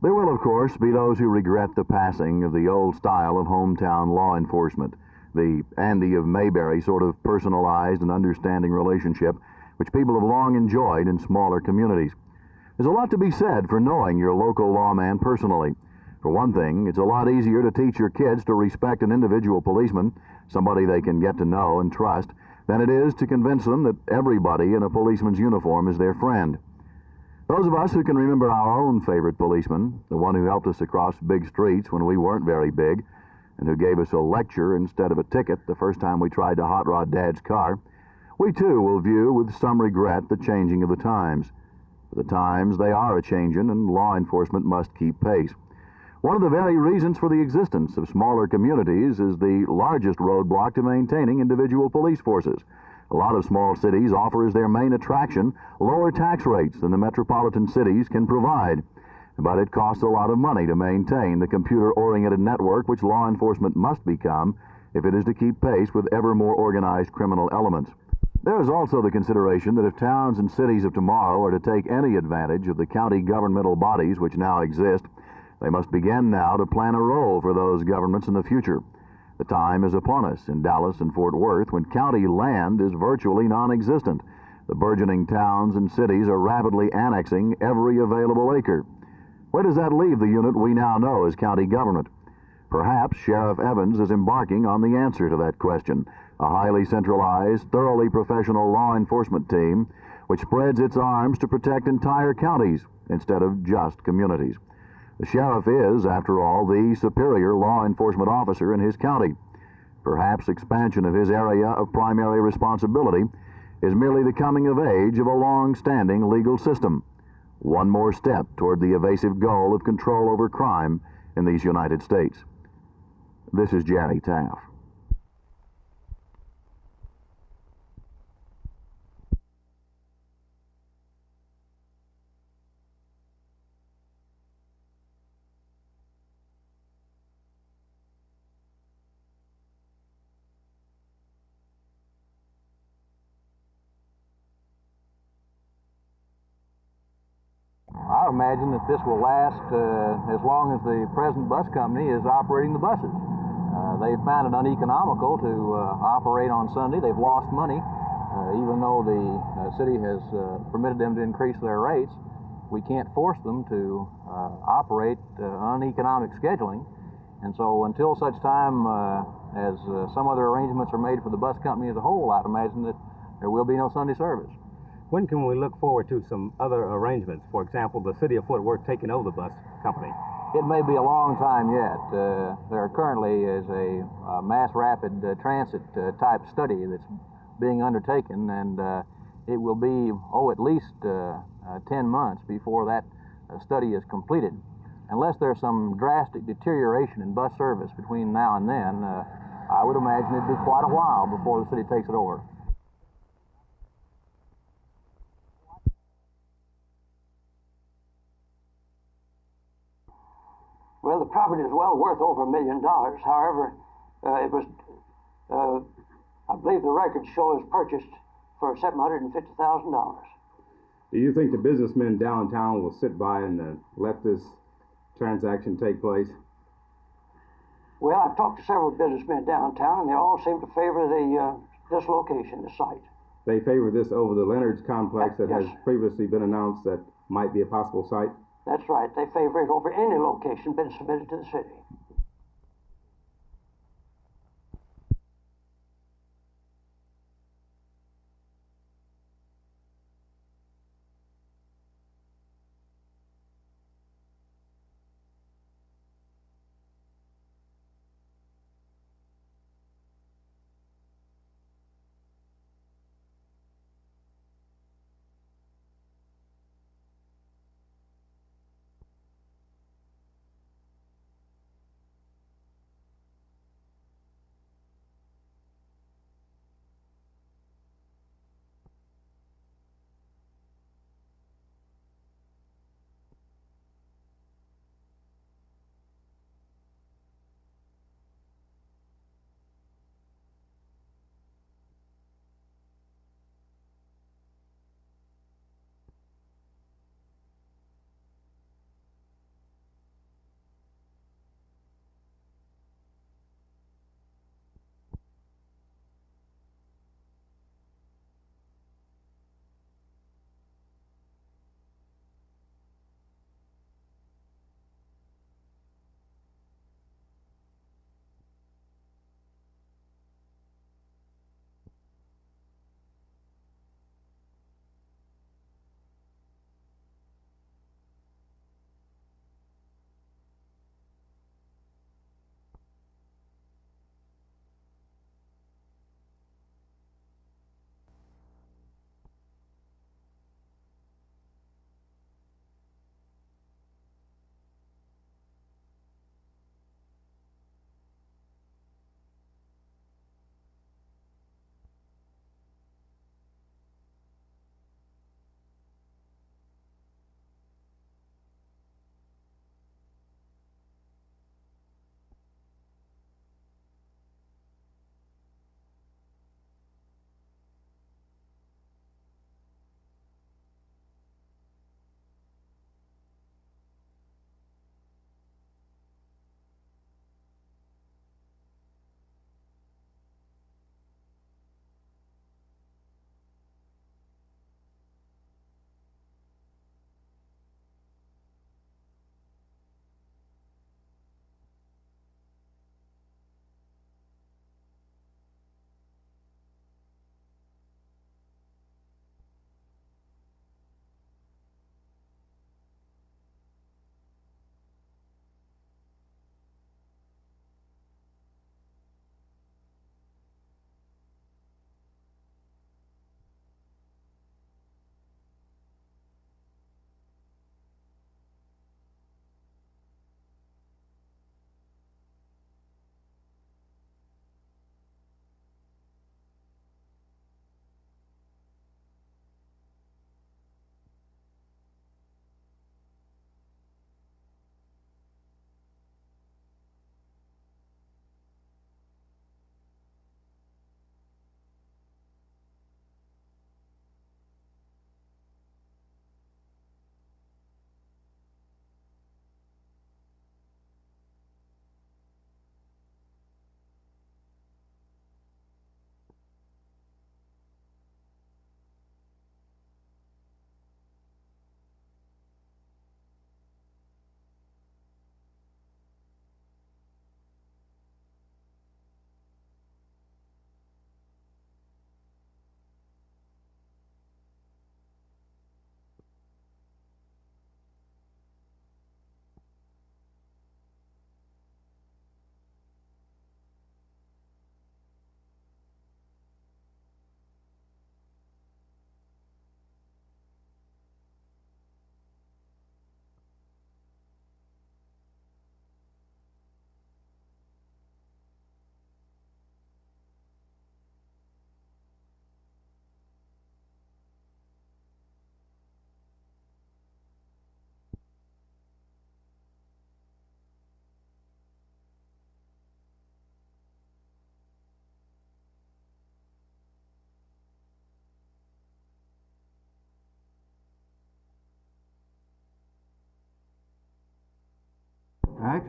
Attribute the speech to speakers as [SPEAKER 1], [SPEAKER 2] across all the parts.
[SPEAKER 1] There will, of course, be those who regret the passing of the old style of hometown law enforcement, the Andy of Mayberry sort of personalized and understanding relationship which people have long enjoyed in smaller communities. There's a lot to be said for knowing your local lawman personally. For one thing, it's a lot easier to teach your kids to respect an individual policeman, somebody they can get to know and trust, than it is to convince them that everybody in a policeman's uniform is their friend. Those of us who can remember our own favorite policeman, the one who helped us across big streets when we weren't very big, and who gave us a lecture instead of a ticket the first time we tried to hot rod Dad's car, we too will view with some regret the changing of the times. The times, they are a-changin', and law enforcement must keep pace. One of the very reasons for the existence of smaller communities is the largest roadblock to maintaining individual police forces. A lot of small cities offer as their main attraction lower tax rates than the metropolitan cities can provide. But it costs a lot of money to maintain the computer-oriented network which law enforcement must become if it is to keep pace with ever more organized criminal elements. There is also the consideration that if towns and cities of tomorrow are to take any advantage of the county governmental bodies which now exist, they must begin now to plan a role for those governments in the future. The time is upon us in Dallas and Fort Worth when county land is virtually non-existent. The burgeoning towns and cities are rapidly annexing every available acre. Where does that leave the unit we now know as county government? Perhaps Sheriff Evans is embarking on the answer to that question, a highly centralized, thoroughly professional law enforcement team which spreads its arms to protect entire counties instead of just communities. The sheriff is, after all, the superior law enforcement officer in his county. Perhaps expansion of his area of primary responsibility is merely the coming of age of a long-standing legal system. One more step toward the evasive goal of control over crime in these United States. This is Jerry Taff.
[SPEAKER 2] I imagine that this will last as long as the present bus company is operating the buses. They've found it uneconomical to operate on Sunday. They've lost money. Even though the city has permitted them to increase their rates, we can't force them to operate uneconomic scheduling. And so until such time as some other arrangements are made for the bus company as a whole, I'd imagine that there will be no Sunday service.
[SPEAKER 3] When can we look forward to some other arrangements? For example, the city of Fort Worth taking over the bus company.
[SPEAKER 2] It may be a long time yet. There currently is a mass rapid transit type study that's being undertaken, and it will be, at least 10 months before that study is completed. Unless there's some drastic deterioration in bus service between now and then, I would imagine it'd be quite a while before the city takes it over.
[SPEAKER 4] Well, the property is well worth over $1 million. However, it was, I believe the records show it was purchased for $750,000.
[SPEAKER 5] Do you think the businessmen downtown will sit by and let this transaction take place?
[SPEAKER 4] Well, I've talked to several businessmen downtown, and they all seem to favor this location, the site.
[SPEAKER 5] They favor this over the Leonard's complex that
[SPEAKER 4] Yes.
[SPEAKER 5] has previously been announced that might be a possible site?
[SPEAKER 4] That's right. They favor it over any location been submitted to the city.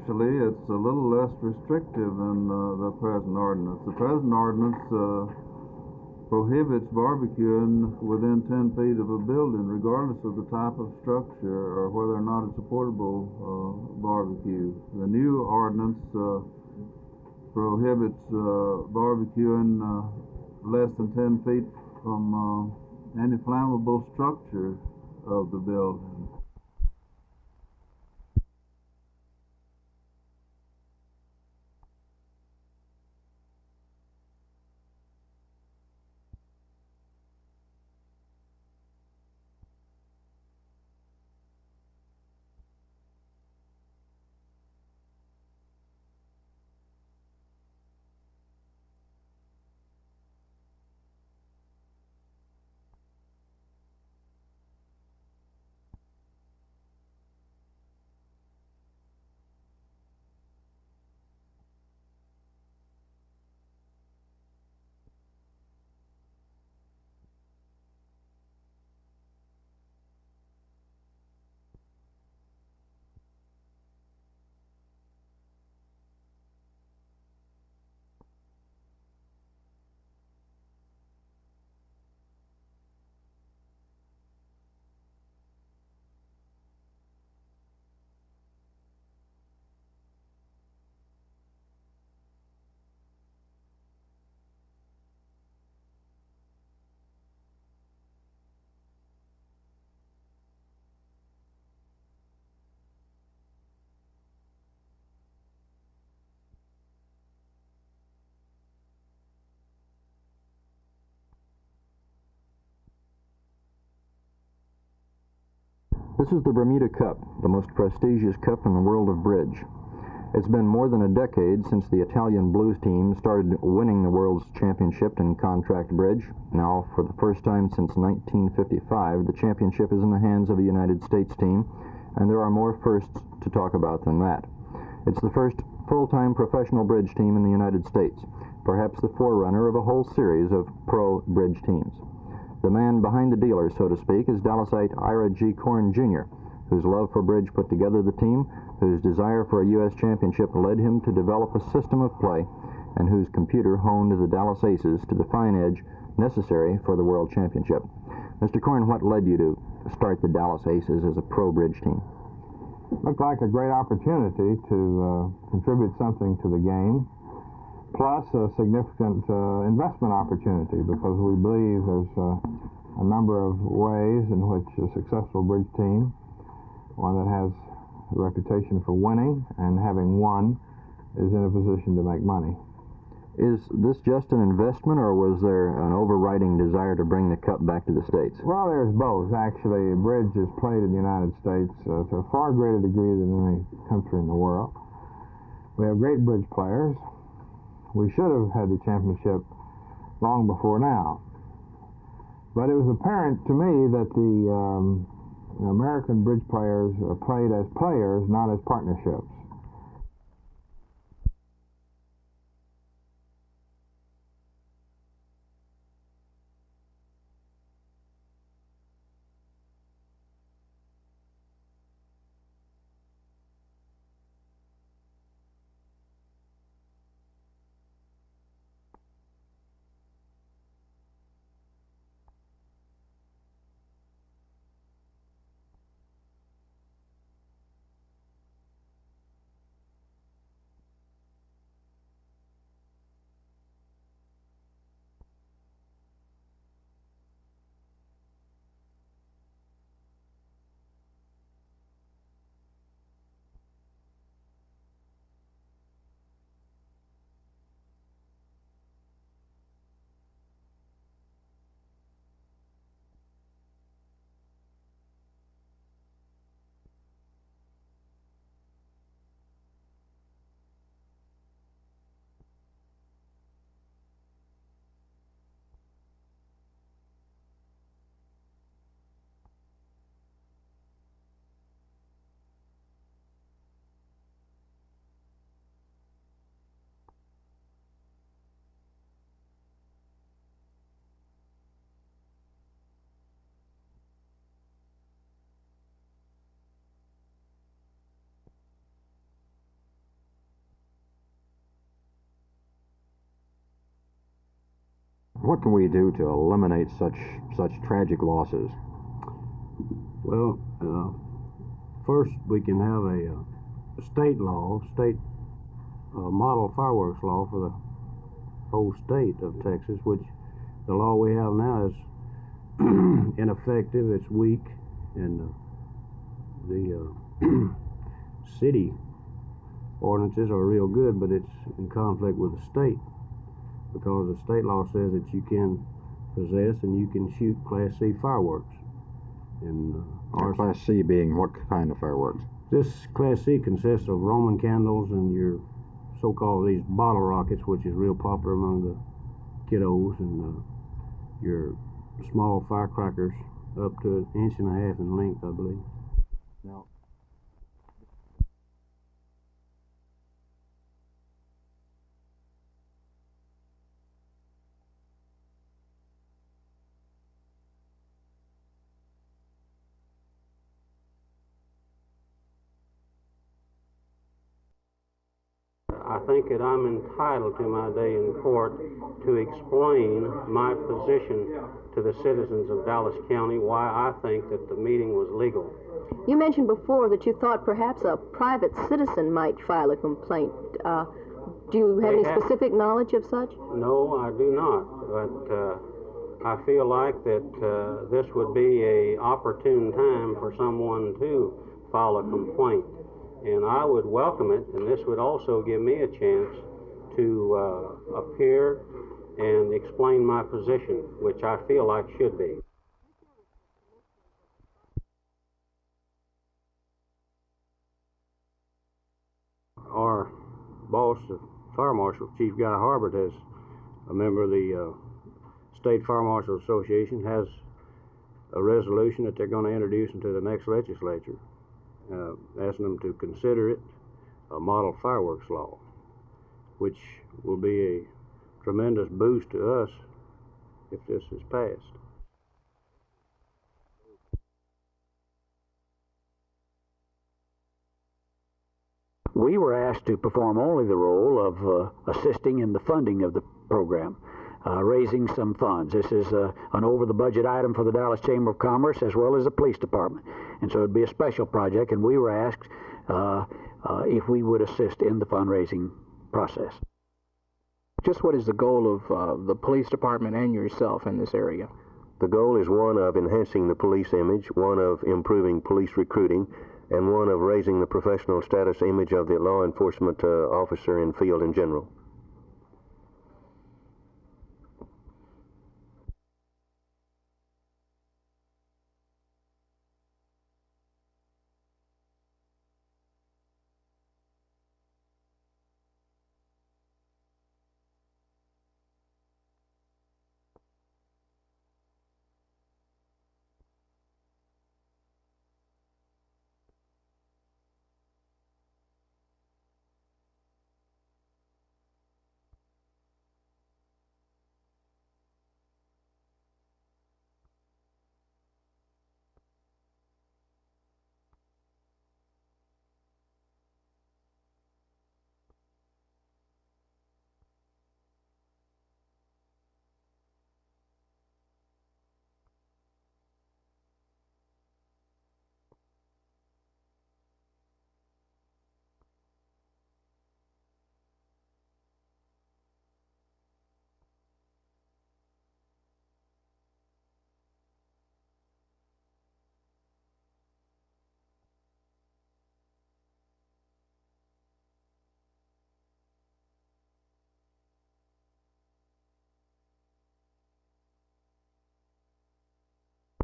[SPEAKER 6] actually, it's a little less restrictive than the present ordinance. The present ordinance prohibits barbecuing within 10 feet of a building, regardless of the type of structure or whether or not it's a portable barbecue. The new ordinance prohibits barbecuing less than 10 feet from any flammable structure of the building.
[SPEAKER 7] This is the Bermuda Cup, the most prestigious cup in the world of bridge. It's been more than a decade since the Italian Blues team started winning the world's championship in contract bridge. Now, for the first time since 1955, the championship is in the hands of a United States team, and there are more firsts to talk about than that. It's the first full-time professional bridge team in the United States, perhaps the forerunner of a whole series of pro bridge teams. The man behind the dealer, so to speak, is Dallasite Ira G. Korn Jr., whose love for bridge put together the team, whose desire for a U.S. championship led him to develop a system of play, and whose computer honed the Dallas Aces to the fine edge necessary for the World Championship. Mr. Korn, what led you to start the Dallas Aces as a pro bridge team?
[SPEAKER 8] Looked like a great opportunity to contribute something to the game, plus a significant investment opportunity, because we believe there's a number of ways in which a successful bridge team, one that has a reputation for winning and having won, is in a position to make money.
[SPEAKER 7] Is this just an investment, or was there an overriding desire to bring the cup back to the States?
[SPEAKER 8] Well, there's both. Actually, bridge is played in the United States to a far greater degree than any country in the world. We have great bridge players. We should have had the championship long before now. But it was apparent to me that the American bridge players played as players, not as partnerships.
[SPEAKER 7] What can we do to eliminate such tragic losses?
[SPEAKER 9] Well, first we can have a state law, model fireworks law for the whole state of Texas, which the law we have now is ineffective, it's weak, and the city ordinances are real good, but it's in conflict with the state, because the state law says that you can possess and you can shoot Class C fireworks. And
[SPEAKER 7] Class C being what kind of fireworks?
[SPEAKER 9] This Class C consists of Roman candles and your so-called these bottle rockets, which is real popular among the kiddos, and your small firecrackers up to 1.5 inches in length, I believe.
[SPEAKER 7] Now,
[SPEAKER 10] I think that I'm entitled to my day in court to explain my position to the citizens of Dallas County, why I think that the meeting was legal.
[SPEAKER 11] You mentioned before that you thought perhaps a private citizen might file a complaint. Do you have any specific knowledge of such?
[SPEAKER 10] No, I do not, but I feel like that this would be an opportune time for someone to file a complaint. And I would welcome it, and this would also give me a chance to appear and explain my position, which I feel like should be.
[SPEAKER 9] Our boss, the Fire Marshal, Chief Guy Harbert, has a member of the State Fire Marshal Association, has a resolution that they're going to introduce into the next legislature, asking them to consider it a model fireworks law, which will be a tremendous boost to us if this is passed.
[SPEAKER 12] We were asked to perform only the role of assisting in the funding of the program, raising some funds. This is an over-the-budget item for the Dallas Chamber of Commerce as well as the police department. And so it'd be a special project, and we were asked if we would assist in the fundraising process.
[SPEAKER 13] Just what is the goal of the police department and yourself in this area?
[SPEAKER 14] The goal is one of enhancing the police image, one of improving police recruiting, and one of raising the professional status image of the law enforcement officer in field in general.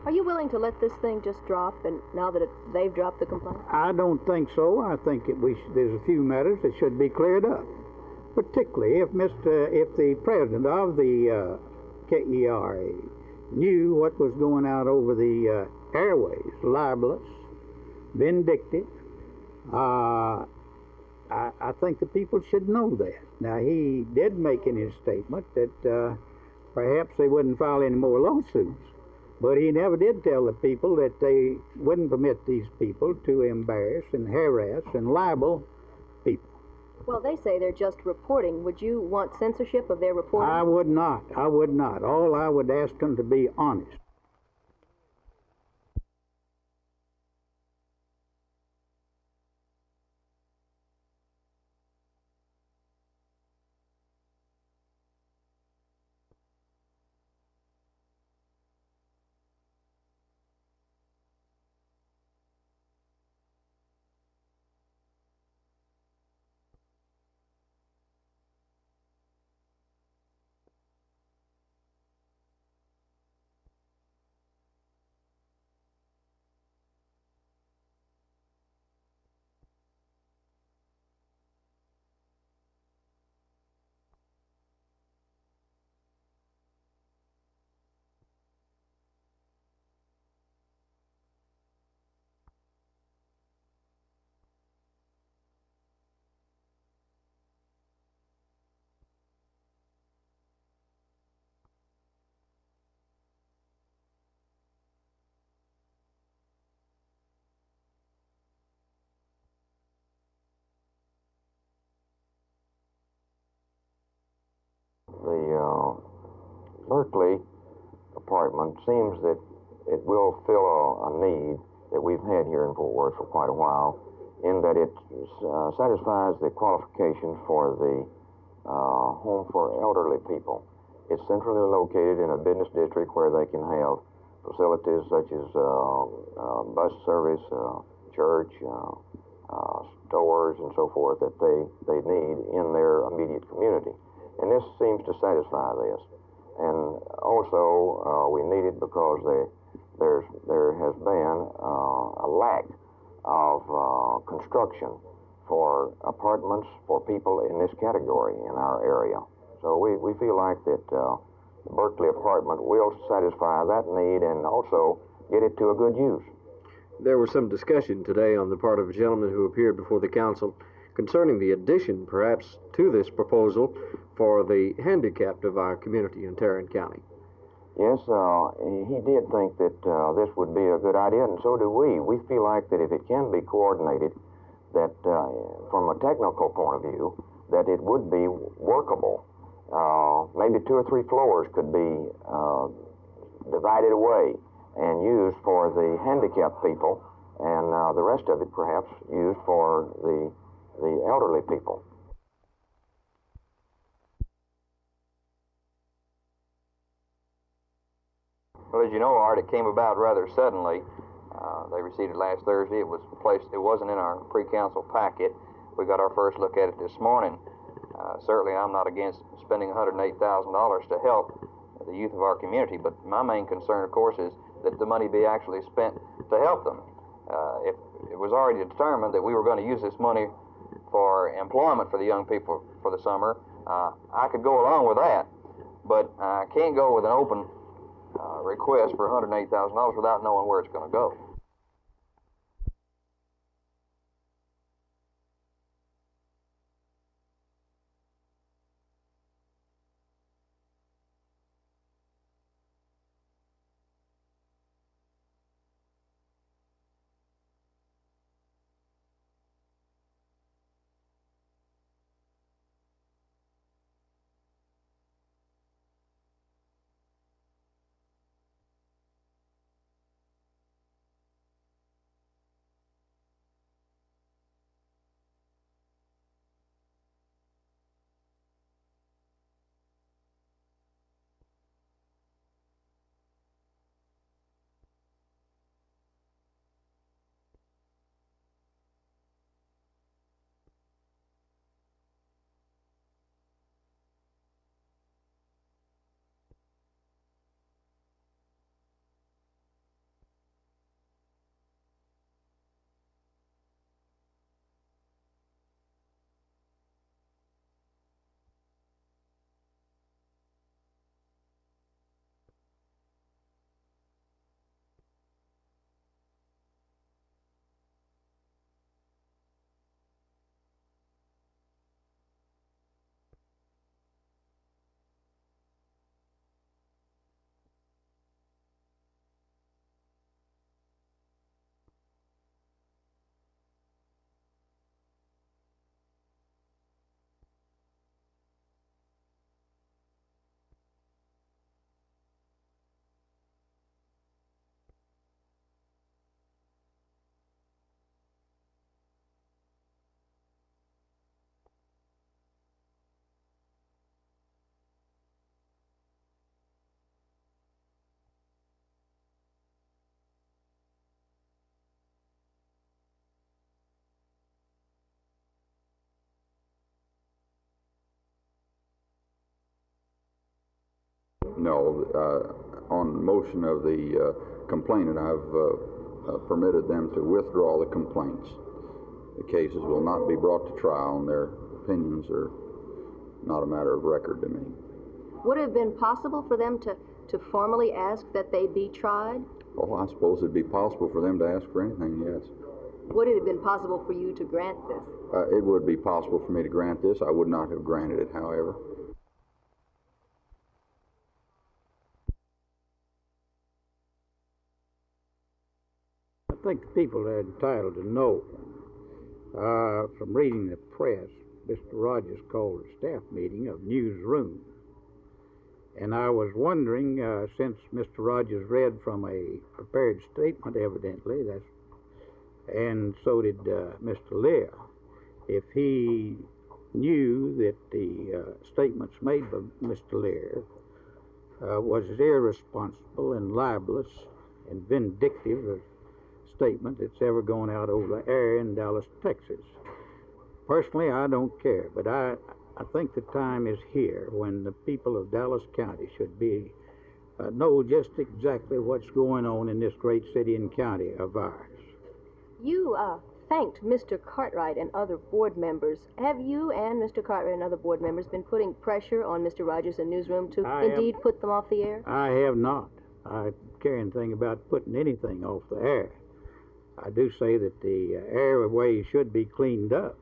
[SPEAKER 11] Are you willing to let this thing just drop, and now that they've dropped the complaint?
[SPEAKER 12] I don't think so. I think there's a few matters that should be cleared up, particularly if the president of the KERA knew what was going out over the airways, libelous, vindictive. I think the people should know that. Now, he did make in his statement that perhaps they wouldn't file any more lawsuits. But he never did tell the people that they wouldn't permit these people to embarrass and harass and libel people.
[SPEAKER 11] Well, they say they're just reporting. Would you want censorship of their reporting?
[SPEAKER 12] I would not. I would not. All I would ask them to be honest.
[SPEAKER 15] The Berkeley apartment seems that it will fill a need that we've had here in Fort Worth for quite a while, in that it satisfies the qualifications for the home for elderly people. It's centrally located in a business district where they can have facilities such as bus service, church, stores, and so forth that they need in their immediate community. And this seems to satisfy this. And also, we need it because there has been a lack of construction for apartments for people in this category in our area. So we feel like that the Berkeley apartment will satisfy that need and also get it to a good use.
[SPEAKER 16] There was some discussion today on the part of a gentleman who appeared before the council concerning the addition, perhaps, to this proposal for the handicapped of our community in Tarrant County.
[SPEAKER 15] Yes, he did think that this would be a good idea, and so do we. We feel like that if it can be coordinated, that from a technical point of view, that it would be workable. Maybe 2 or 3 floors could be divided away and used for the handicapped people, and the rest of it perhaps used for the elderly people.
[SPEAKER 17] Well, as you know, Art, it came about rather suddenly. They received it last Thursday. It was placed. It wasn't in our pre-council packet. We got our first look at it this morning. Certainly, I'm not against spending $108,000 to help the youth of our community, but my main concern, of course, is that the money be actually spent to help them. If it was already determined that we were going to use this money for employment for the young people for the summer, I could go along with that, but I can't go with an open request for $108,000 without knowing where it's going to go.
[SPEAKER 18] No, on motion of the complainant, I've permitted them to withdraw the complaints. The cases will not be brought to trial, and their opinions are not a matter of record to me.
[SPEAKER 11] Would it have been possible for them to formally ask that they be tried?
[SPEAKER 18] Oh, I suppose it'd be possible for them to ask for anything, yes.
[SPEAKER 11] Would it have been possible for you to grant this?
[SPEAKER 18] It would be possible for me to grant this. I would not have granted it, however.
[SPEAKER 12] I think the people are entitled to know. From reading the press, Mr. Rogers called a staff meeting of newsroom. And I was wondering, since Mr. Rogers read from a prepared statement, evidently, and so did Mr. Lear, if he knew that the statements made by Mr. Lear was as irresponsible and libelous and vindictive a statement that's ever gone out over the air in Dallas, Texas. Personally, I don't care, but I think the time is here when the people of Dallas County should know just exactly what's going on in this great city and county of ours.
[SPEAKER 11] You thanked Mr. Cartwright and other board members. Have you and Mr. Cartwright and other board members been putting pressure on Mr. Rogers and newsroom to indeed put them off the air?
[SPEAKER 12] I have not. I don't care anything about putting anything off the air. I do say that the airways should be cleaned up.